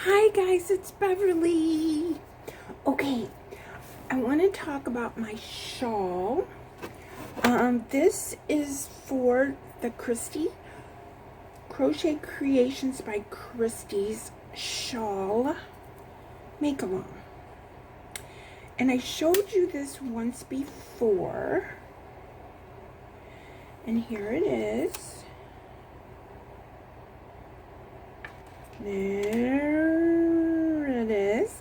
Hi guys, it's Beverly. Okay, I want to talk about my shawl. This is for the Crochet Creations by Christie's Shawl Make-Along. And I showed you this once before. And here it is. There it is.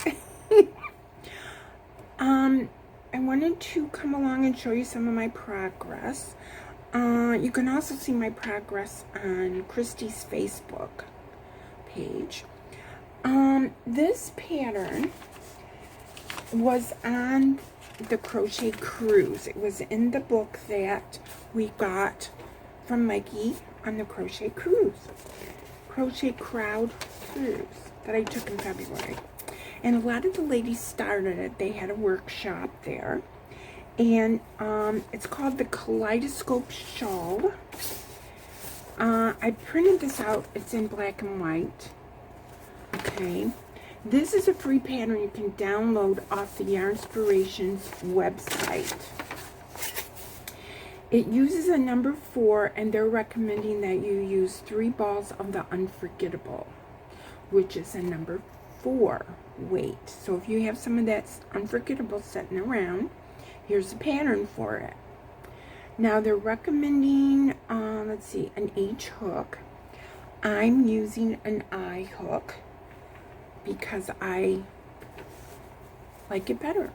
I wanted to come along and show you some of my progress. You can also see my progress on Christie's Facebook page. This pattern was on the Crochet Cruise. It was in the book that we got from Mikey on the Crochet Cruise. Crochet Crowd Cruise that I took in February. And a lot of the ladies started it. They had a workshop there. And it's called the Kaleidoscope Shawl. I printed this out. It's in black and white. Okay. This is a free pattern you can download off the Yarnspirations website. It uses a number 4, and they're recommending that you use 3 balls of the Unforgettable, which is a number 4 weight. So if you have some of that Unforgettable sitting around, here's a pattern for it. Now they're recommending, let's see, an H hook. I'm using an I hook because I like it better.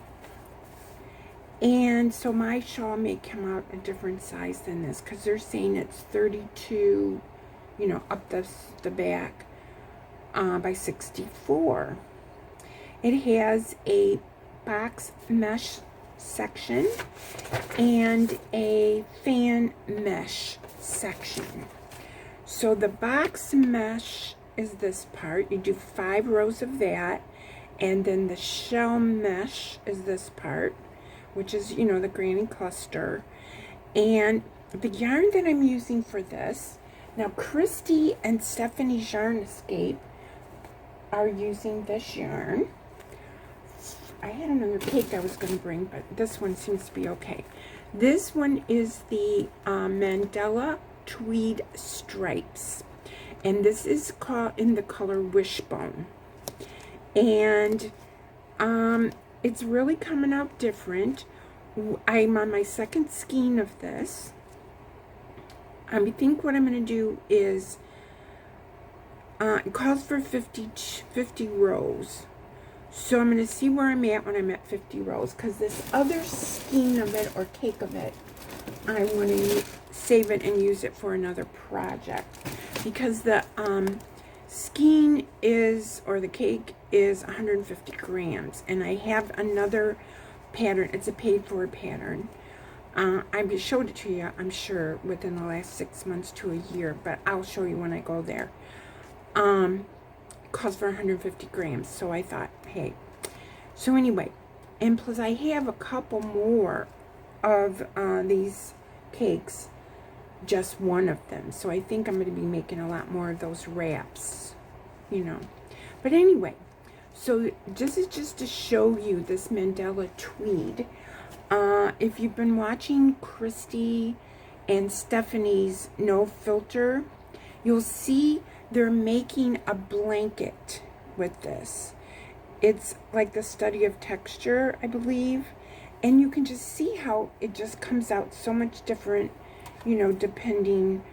And so my shawl may come out a different size than this because they're saying it's 32, you know, up the back by 64. It has a box mesh section and a fan mesh section. So the box mesh is this part. You do 5 rows of that, and then the shell mesh is this part, which is, you know, the granny cluster. And the yarn that I'm using for this, now Christy and Stephanie's Yarn Escape are using this yarn. I had another cake I was going to bring, but this one seems to be okay. This one is the Mandela Tweed Stripes, and this is called in the color Wishbone. And it's really coming out different. I'm on my second skein of this. I think what I'm going to do is, it calls for 50 rows. So I'm going to see where I'm at when I'm at 50 rows. Because this other skein of it, or cake of it, I want to save it and use it for another project. Because the skein is, or the cake is 150 grams, and I have another pattern. It's a paid for pattern. I showed it to you, I'm sure, within the last 6 months to a year, but I'll show you when I go there. It calls for 150 grams, so I thought, hey. So anyway, and plus I have a couple more of these cakes, just one of them, so I think I'm going to be making a lot more of those wraps, you know. But anyway, so this is just to show you this Mandela Tweed. If you've been watching Christy and Stephanie's No Filter, you'll see they're making a blanket with this. It's like the study of texture, I believe. And you can just see how it just comes out so much different, you know, depending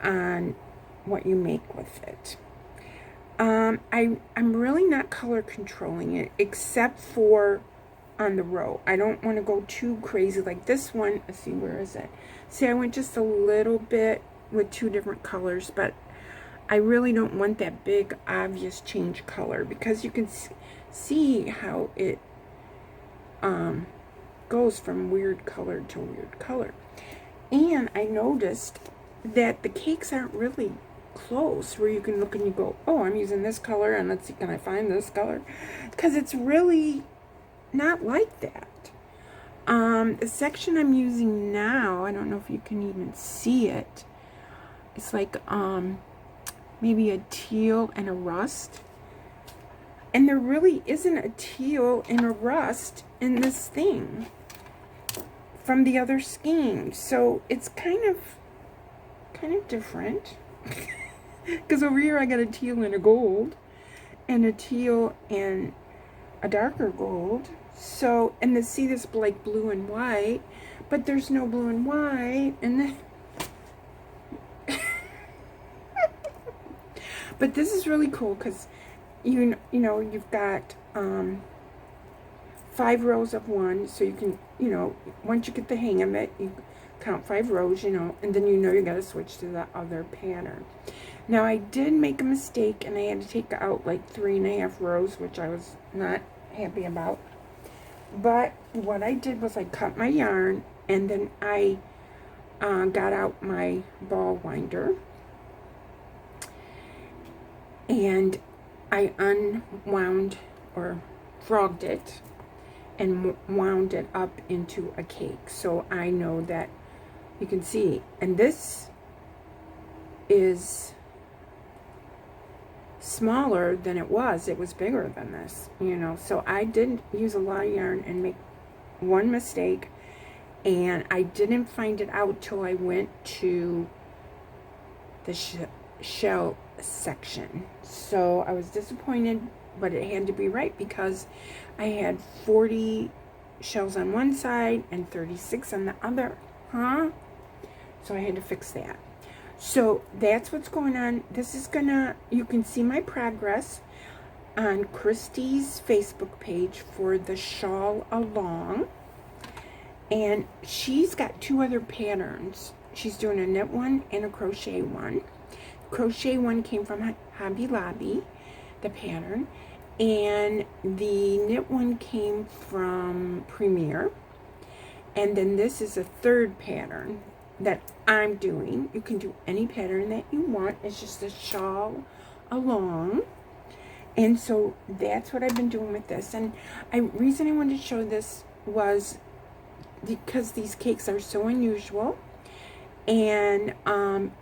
on what you make with it. I'm really not color controlling it, except for on the row. I don't want to go too crazy like this one. Let's see, where is it? See, I went just a little bit with 2 different colors, but I really don't want that big obvious change color, because you can see how it goes from weird color to weird color. And I noticed that the cakes aren't really close where you can look and you go, oh, I'm using this color, and let's see, can I find this color? Because it's really not like that. The section I'm using now, I don't know if you can even see it. It's like maybe a teal and a rust. And there really isn't a teal and a rust in this thing from the other skein. So it's kind of different. Because over here I got a teal and a gold, and a teal and a darker gold. So, and to see this like blue and white, but there's no blue and white, and then but this is really cool because you know you've got 5 rows of one, so you can, you know, once you get the hang of it, you count 5 rows, you know, and then you know you got to switch to the other pattern. Now I did make a mistake and I had to take out like 3.5 rows, which I was not happy about. But what I did was I cut my yarn, and then I got out my ball winder, and I unwound or frogged it and wound it up into a cake. So I know that you can see, and this is smaller than it was. It was bigger than this, you know. So I didn't use a lot of yarn and make one mistake, and I didn't find it out till I went to the shell section. So I was disappointed, but it had to be right because I had 40 shells on one side and 36 on the other. So I had to fix that. So that's what's going on. This is gonna, you can see my progress on Christy's Facebook page for the Shawl Along. And she's got 2 other patterns. She's doing a knit one and a crochet one. Crochet one came from Hobby Lobby, the pattern. And the knit one came from Premier. And then this is a 3rd pattern that I'm doing. You can do any pattern that you want. It's just a Shawl Along. And so that's what I've been doing with this. And reason I wanted to show this was because these cakes are so unusual. And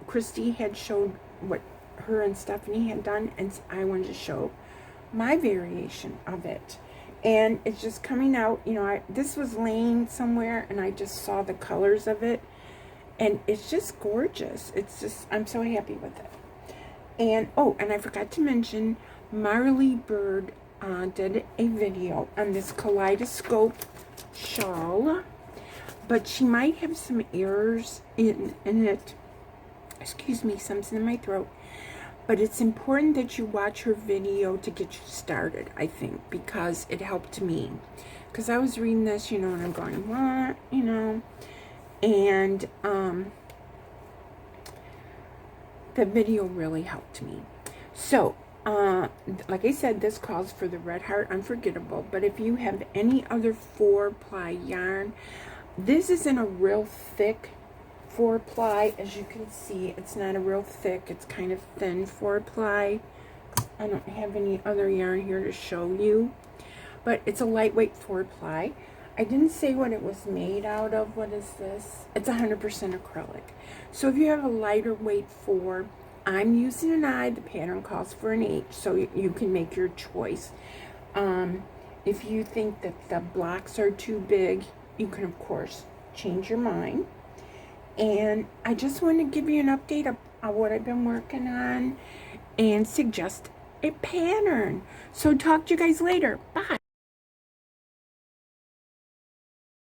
Christy had showed what her and Stephanie had done, and I wanted to show my variation of it. And it's just coming out, you know, this was laying somewhere and I just saw the colors of it, and it's just gorgeous. It's just, I'm so happy with it. And oh, and I forgot to mention, Marley Bird did a video on this Kaleidoscope Shawl, but she might have some errors in it. Excuse me, something in my throat. But it's important that you watch her video to get you started, I think, because it helped me. Because I was reading this, you know, and I'm going, what, you know? And the video really helped me. So, like I said, this calls for the Red Heart Unforgettable. But if you have any other 4-ply yarn, this isn't a real thick 4-ply. As you can see, it's not a real thick, it's kind of thin 4-ply. I don't have any other yarn here to show you, but it's a lightweight 4-ply. I didn't say what it was made out of. What is this? It's 100% acrylic. So if you have a lighter weight 4, I'm using an I. The pattern calls for an H, so you can make your choice. If you think that the blocks are too big, you can of course change your mind. And I just want to give you an update of what I've been working on and suggest a pattern. So talk to you guys later. Bye.